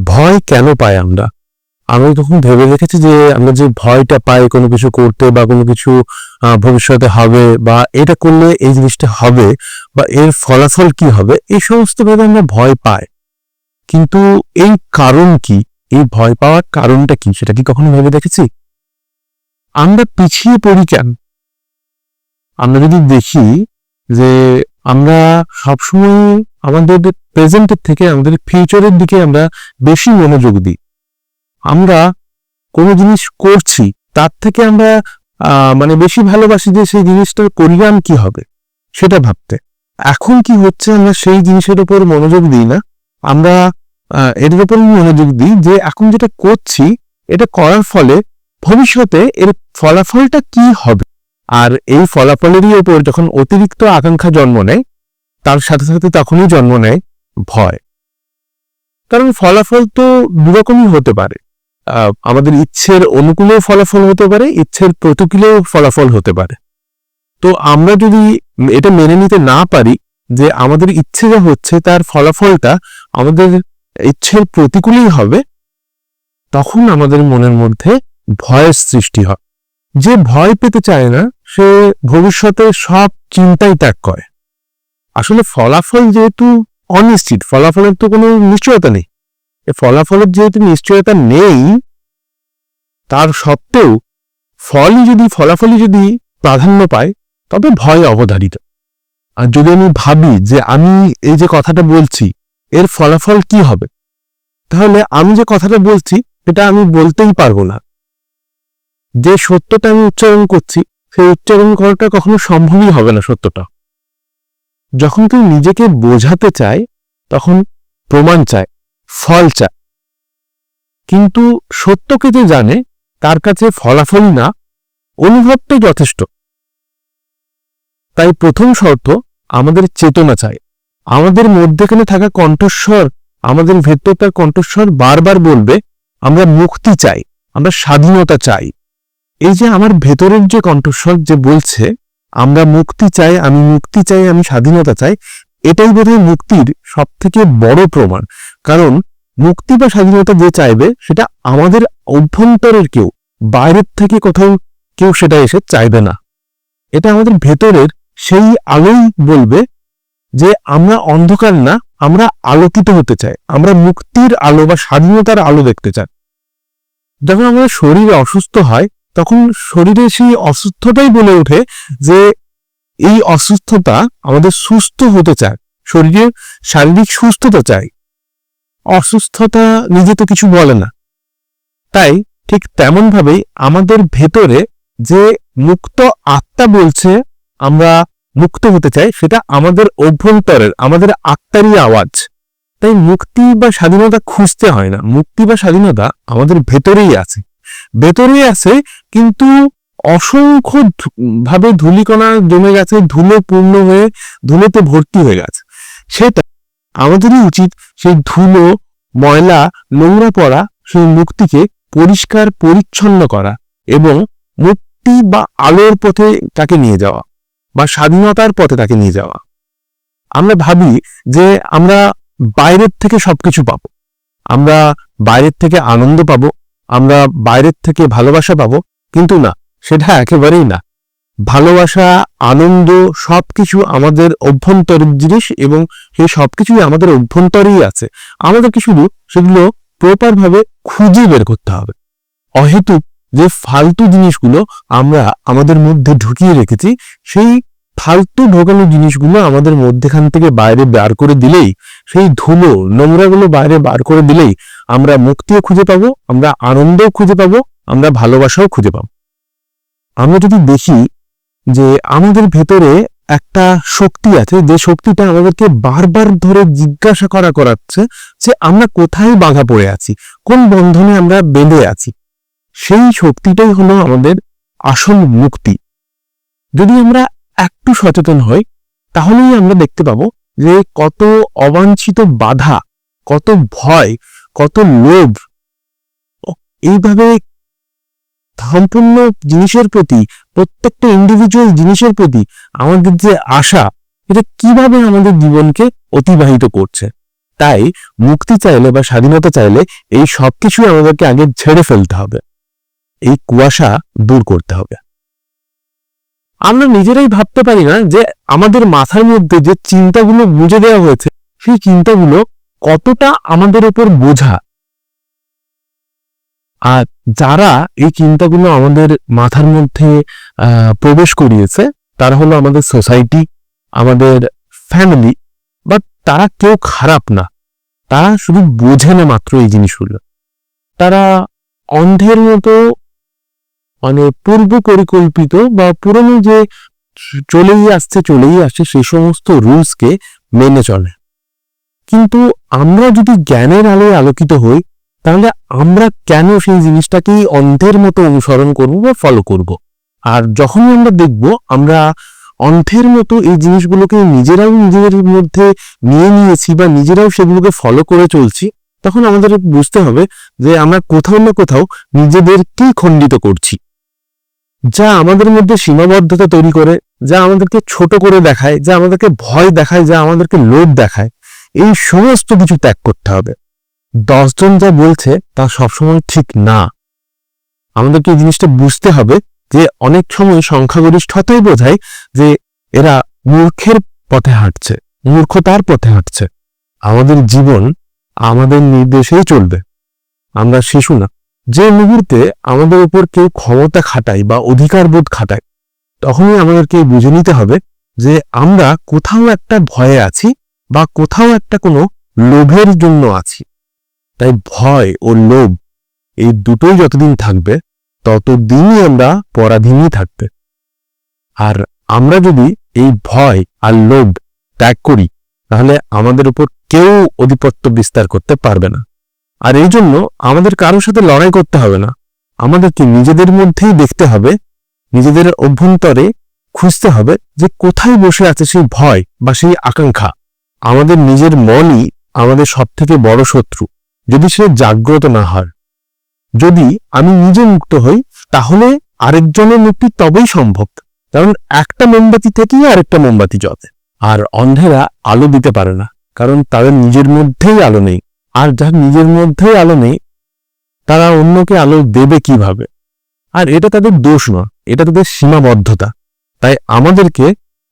ভয় কেন পাই আমরা? আমি তখন ভেবে দেখেছি যে আমরা যে ভয়টা পাই কোনো কিছু করতে বা কোনো কিছু ভবিষ্যতে হবে বা এটা করলে এই জিনিসটা হবে বা এর ফলাফল কি হবে, এই সমস্ত ভেবে আমরা ভয় পাই। কিন্তু এই কারণ কি, এই ভয় পাওয়ার কারণটা কি, সেটা কি কখনো ভেবে দেখেছি? আমরা পিছিয়ে পড়ি কেন? আমরা যদি দেখি যে আমরা সবসময় আমাদের প্রেজেন্টের থেকে আমাদের ফিউচারের দিকে আমরা বেশি মনোযোগ দিই। আমরা কোনো জিনিস করছি তার থেকে আমরা মানে বেশি ভালোবাসি যে সেই জিনিসটার পরিণাম কি হবে সেটা ভাবতে। এখন কি হচ্ছে, আমরা সেই জিনিসের উপর মনোযোগ দিই না, আমরা এটার উপর মনোযোগ দিই যে এখন যেটা করছি এটা করার ফলে ভবিষ্যতে এর ফলাফলটা কি হবে। আর এই ফলাফলেরই ওপর যখন অতিরিক্ত আকাঙ্ক্ষা জন্ম নেয়, তার সাথে সাথে তখনই জন্ম নেয় ভয়। কারণ ফলাফল তো দুরকমই হতে পারে, আমাদের ইচ্ছের অনুকূলেও ফলাফল হতে পারে, ইচ্ছের প্রতিকূলেও ফলাফল হতে পারে। তো আমরা যদি এটা মেনে নিতে না পারি যে আমাদের ইচ্ছে যা হচ্ছে তার ফলাফলটা আমাদের ইচ্ছের প্রতিকূলেই হবে, তখন আমাদের মনের মধ্যে ভয়ের সৃষ্টি হয়। যে ভয় পেতে চায় না সে ভবিষ্যতে সব চিন্তাই ত্যাগ করে। আসলে ফলাফল যেহেতু অনিশ্চিত, ফলাফলের তো কোনো নিশ্চয়তা নেই, ফলাফলের যেহেতু নিশ্চয়তা নেই, তার সত্ত্বেও ফলাফলই যদি প্রাধান্য পায় তবে ভয় অবধারিত। আর যদি আমি ভাবি যে আমি এই যে কথাটা বলছি এর ফলাফল কি হবে, তাহলে আমি যে কথাটা বলছি সেটা আমি বলতেই পারবো না। যে সত্যটা আমি উচ্চারণ করছি সেই উচ্চারণ করাটা কখনো সম্ভবই হবে না সত্যটা। যখন কেউ নিজেকে বোঝাতে চায় তখন প্রমাণ চায়, ফল চায়, কিন্তু সত্যকে যে জানে তার কাছে ফলাফলই না, অনুভবটাই যথেষ্ট। তাই প্রথম শর্ত আমাদের চেতনা চাই। আমাদের মধ্যেখানে থাকা কণ্ঠস্বর, আমাদের ভেতরটার কণ্ঠস্বর বারবার বলবে আমরা মুক্তি চাই, আমরা স্বাধীনতা চাই। এই যে আমার ভেতরের যে কণ্ঠস্বর যে বলছে আমরা মুক্তি চাই, আমি মুক্তি চাই, আমি স্বাধীনতা চাই, এটাই বোধহয় মুক্তির সব থেকে বড় প্রমাণ। কারণ মুক্তি বা স্বাধীনতা যে চাইবে সেটা আমাদের অভ্যন্তরের কেউ, বাইরের থেকে কোথাও কেউ সেটা এসে চাইবে না। এটা আমাদের ভেতরের সেই আলোই বলবে যে আমরা অন্ধকার না, আমরা আলোকিত হতে চাই, আমরা মুক্তির আলো বা স্বাধীনতার আলো দেখতে চাই। যখন আমাদের শরীর অসুস্থ হয় তখন শরীরে সেই অসুস্থতাই বলে ওঠে যে এই অসুস্থতা আমাদের সুস্থ হতে চায়, শরীরের শারীরিক সুস্থতা চাই। অসুস্থতা নিজে তো কিছু বলে না। তাই ঠিক তেমন ভাবেই আমাদের ভেতরে যে মুক্ত আত্মা বলছে আমরা মুক্ত হতে চাই, সেটা আমাদের অভ্যন্তরের, আমাদের আত্মারই আওয়াজ। তাই মুক্তি বা স্বাধীনতা খুঁজতে হয় না, মুক্তি বা স্বাধীনতা আমাদের ভেতরেই আছে, ভেতরেই আছে। কিন্তু অসংখ্য ভাবে ধূলিকণা জমে গেছে, ধুলো পূর্ণ হয়ে ধুলোতে ভর্তি হয়ে গেছে। সেটা আমাদেরই উচিত সেই ধুলো, ময়লা, নোংরা পড়া সেই মুক্তিকে পরিষ্কার পরিচ্ছন্ন করা এবং মুক্তি বা আলোর পথে তাকে নিয়ে যাওয়া বা স্বাধীনতার পথে তাকে নিয়ে যাওয়া। আমরা ভাবি যে আমরা বাইরের থেকে সবকিছু পাবো, আমরা বাইরের থেকে আনন্দ পাবো, আমরা বাইরের থেকে ভালোবাসা পাবো, কিন্তু না, সেটা একেবারেই না। ভালোবাসা, আনন্দ সবকিছু আমাদের অভ্যন্তরের জিনিস এবং সেই সবকিছুই আমাদের অভ্যন্তরেই আছে। আমাদেরকে শুধু সেগুলো প্রপার ভাবে খুঁজে বের করতে হবে। অহেতুক যে ফালতু জিনিসগুলো আমরা আমাদের মধ্যে ঢুকিয়ে রেখেছি, সেই ফালতু ঢোকানো জিনিসগুলো আমাদের মধ্যেখান থেকে বাইরে বার করে দিলেই, সেই ধুলো নোংরাগুলো বাইরে বার করে দিলেই আমরা মুক্তিও খুঁজে পাবো, আমরা আনন্দও খুঁজে পাবো, আমরা ভালোবাসাও খুঁজে পাবো। আমরা যদি দেখি যে আমাদের ভেতরে একটা শক্তি আছে, যে শক্তিটা আমাদেরকে বারবার ধরে জিজ্ঞাসা করাচ্ছে যে আমরা কোথায় বাঁধা পড়ে আছি, কোন বন্ধনে আমরা বেঁধে আছি। সেই শক্তিটাই হলো আমাদের আসল মুক্তি। যদি আমরা একটু সচেতন হই তাহলেই আমরা দেখতে পাবো যে কত অবাঞ্ছিত বাধা, কত ভয়, কত লোভ এইভাবে সম্পূর্ণ জিনিসের প্রতি, প্রত্যেকটা ইন্ডিভিজুয়াল জিনিসের প্রতি আমাদের যে আশা, এটা কিভাবে আমাদের জীবনকে অতিবাহিত করছে। তাই মুক্তি চাইলে বা স্বাধীনতা চাইলে এই সবকিছু আমাদেরকে আগে ছেড়ে ফেলতে হবে, এই কুয়াশা দূর করতে হবে। আমরা নিজেরাই ভাবতে পারি না যে আমাদের মাথার মধ্যে যে চিন্তাগুলো গুঁজে দেওয়া হয়েছে সেই চিন্তাগুলো কতটা আমাদের উপর বোঝা। আর যারা এই চিন্তাগুলো আমাদের মাথার মধ্যে প্রবেশ করিয়েছে তারা হলো আমাদের সোসাইটি, আমাদের ফ্যামিলি, বাট তারা কেউ খারাপ না, তারা শুধু বোঝে না মাত্র এই জিনিসগুলো। তারা অন্ধের মতো মানে পূর্ব পরিকল্পিত বা পুরনো যে চলেই আসছে সেই সমস্ত রুলসকে মেনে চলে। কিন্তু আমরা যদি জ্ঞানের আলোয় আলোকিত হই তাহলে আমরা কেন সেই জিনিসটাকেই অন্ধের মতো অনুসরণ করব বা ফলো করব? আর যখনই আমরা দেখব আমরা অন্ধের মতো এই জিনিসগুলোকে নিজেরাও নিজেদের মধ্যে নিয়ে নিয়েছি বা নিজেরাও সেগুলোকে ফলো করে চলছি, তখন আমাদের বুঝতে হবে যে আমরা কোথাও না কোথাও নিজেদেরকেই খণ্ডিত করছি। যা আমাদের মধ্যে সীমাবদ্ধতা তৈরি করে, যা আমাদেরকে ছোট করে দেখায়, যা আমাদেরকে ভয় দেখায়, যা আমাদেরকে লোভ দেখায়, এই সমস্ত কিছু ত্যাগ করতে হবে। 10 জন যা বলছে তা সবসময় ঠিক না। আমাদেরকে এই জিনিসটা বুঝতে হবে যে অনেক সময় সংখ্যাগরিষ্ঠতাই বোঝায় যে এরা মূর্খের পথে হাঁটছে, মূর্খতার পথে হাঁটছে। আমাদের জীবন আমাদের নির্দেশেই চলবে, আমরা শিশু না। যে মুহূর্তে আমাদের উপর কেউ ক্ষমতা খাটায় বা অধিকার বোধ খাটায় তখনই আমাদেরকে বুঝে নিতে হবে যে আমরা কোথাও একটা ভয়ে আছি বা কোথাও একটা কোনো লোভের জন্য আছি। তাই ভয় ও লোভ এই দুটোই যতদিন থাকবে ততদিনই আমরা পরাধীনই থাকবে। আর আমরা যদি এই ভয় আর লোভ ত্যাগ করি তাহলে আমাদের উপর কেউ আধিপত্য বিস্তার করতে পারবে না। আর এই জন্য আমাদের কারোর সাথে লড়াই করতে হবে না, আমাদেরকে নিজেদের মধ্যেই দেখতে হবে, নিজেদের অভ্যন্তরে খুঁজতে হবে যে কোথায় বসে আছে সেই ভয় বা সেই আকাঙ্ক্ষা। আমাদের নিজের মনই আমাদের সব থেকে বড় শত্রু যদি সে জাগ্রত না হয়। যদি আমি নিজে মুক্ত হই তাহলে আরেকজনের মুক্তি তবেই সম্ভব, কারণ একটা মোমবাতি থেকেই আরেকটা মোমবাতি জ্বলে। আর অন্ধেরা আলো দিতে পারে না, কারণ তাদের নিজের মধ্যেই আলো নেই। আর যার নিজের মধ্যেই আলো নেই তারা অন্যকে আলো দেবে কিভাবে? আর এটা তাদের দোষ নয়, এটা তাদের সীমাবদ্ধতা। তাই আমাদেরকে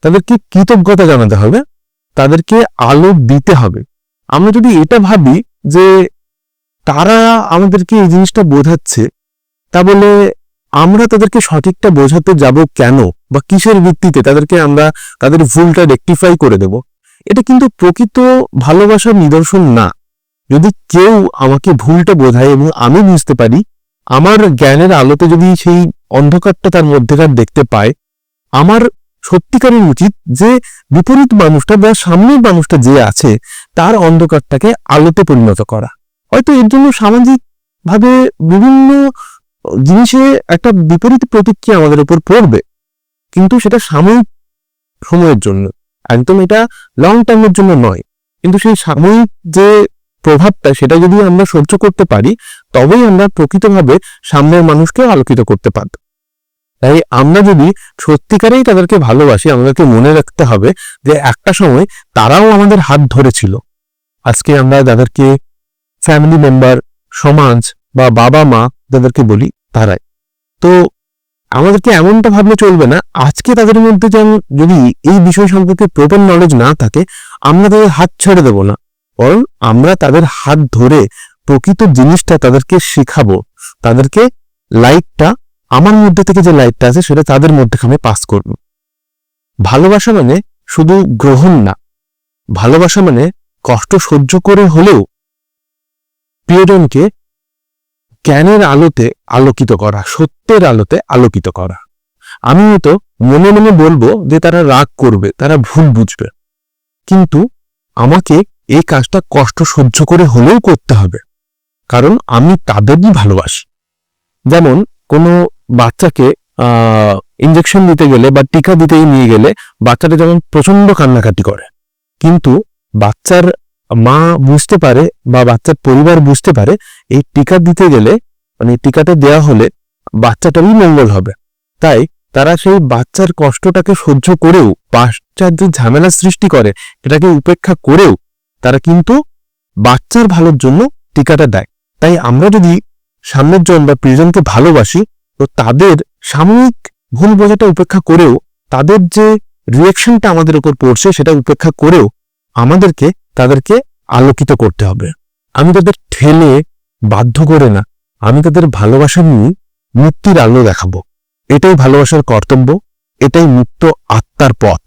তাদেরকে কৃতজ্ঞতা জানাতে হবে, তাদেরকে আলো দিতে হবে। আমরা যদি এটা ভাবি যে তারা আমাদেরকে এই জিনিসটা বোঝাচ্ছে, তা বলে আমরা তাদেরকে সঠিকটা বোঝাতে যাব কেন বা কিসের ভিত্তিতে তাদেরকে আমরা তাদের ভুলটা রেকটিফাই করে দেব? এটা কিন্তু প্রকৃত ভালোবাসার নিদর্শন না। যদি কেউ আমাকে ভুলটা বোঝায় এবং আমি বুঝতে পারি, আমার জ্ঞানের আলোতে যদি সেই অন্ধকারটা তার মধ্যেকার দেখতে পায়, আমার সত্যিকারের উচিত যে বিপরীত মানুষটা বা সামনের মানুষটা যে আছে তার অন্ধকারটাকে আলোতে পরিণত করা। হয়তো এর জন্য সামাজিক ভাবে বিভিন্ন জিনিসে একটা বিপরীত প্রতিক্রিয়া আমাদের উপর পড়বে, কিন্তু সেটা সাময়িক সময়ের জন্য, একদম এটা লং টাইমের জন্য নয়। কিন্তু সেই সাময়িক যে প্রভাবটা সেটা যদি আমরা সহ্য করতে পারি তবেই আমরা প্রকৃতভাবে সামনের মানুষকে আলোকিত করতে পারব। তাই আমরা যদি সত্যিকারেই তাদেরকে ভালোবাসি, আমাদেরকে মনে রাখতে হবে যে একটা সময় তারাও আমাদের হাত ধরেছিল। আজকে আমরা যাদেরকে ফ্যামিলি মেম্বার, সমাজ বা বাবা মা যাদেরকে বলি তারাই। তো আমাদেরকে এমনটা ভাবলে চলবে না আজকে তাদের মধ্যে যেন যদি এই বিষয় সম্পর্কে প্রপার নলেজ না থাকে আমরা তাদের হাত ছেড়ে দেব না, বরং আমরা তাদের হাত ধরে প্রকৃত জিনিসটা তাদেরকে শেখাবো। তাদেরকে লাইটটা, আমার মধ্যে থেকে যে লাইটটা আছে সেটা তাদের মধ্যে আমি পাস করব। ভালোবাসা মানে শুধু গ্রহণ না, ভালোবাসা মানে কষ্ট সহ্য করে হলেও প্রিয়জনকে জ্ঞানের আলোতে আলোকিত করা, সত্যের আলোতে আলোকিত করা। আমি তো মনে মনে বলবো যে তারা রাগ করবে, তারা ভুল বুঝবে, কিন্তু আমাকে এই কাজটা কষ্ট সহ্য করে হলেও করতে হবে, কারণ আমি তাদেরই ভালোবাসি। যেমন কোনো বাচ্চাকে ইনজেকশন দিতে গেলে বা টিকা দিতেই নিয়ে গেলে বাচ্চাটা যেমন প্রচন্ড কান্নাকাটি করে, কিন্তু বাচ্চার মা বুঝতে পারে বা বাচ্চার পরিবার বুঝতে পারে এই টিকা দিতে গেলে, মানে টিকাটা দেওয়া হলে বাচ্চাটারই মঙ্গল হবে। তাই তারা সেই বাচ্চার কষ্টটাকে সহ্য করেও, বাচ্চার যে ঝামেলা সৃষ্টি করে এটাকে উপেক্ষা করেও তারা কিন্তু বাচ্চার ভালোর জন্য টিকাটা দেয়। তাই আমরা যদি সামনের জন বা প্রিয়জনকে ভালোবাসি, তো তাদের সাময়িক ভুল বোঝাটা উপেক্ষা করেও, তাদের যে রিয়াকশনটা আমাদের উপর পড়ছে সেটা উপেক্ষা করেও আমাদেরকে তাদেরকে আলোকিত করতে হবে। আমি তাদের ঠেলে বাধ্য করে না, আমি তাদের ভালোবাসা নিয়ে মুক্তির আলো দেখাবো। এটাই ভালোবাসার কর্তব্য, এটাই মুক্ত আত্মার পথ।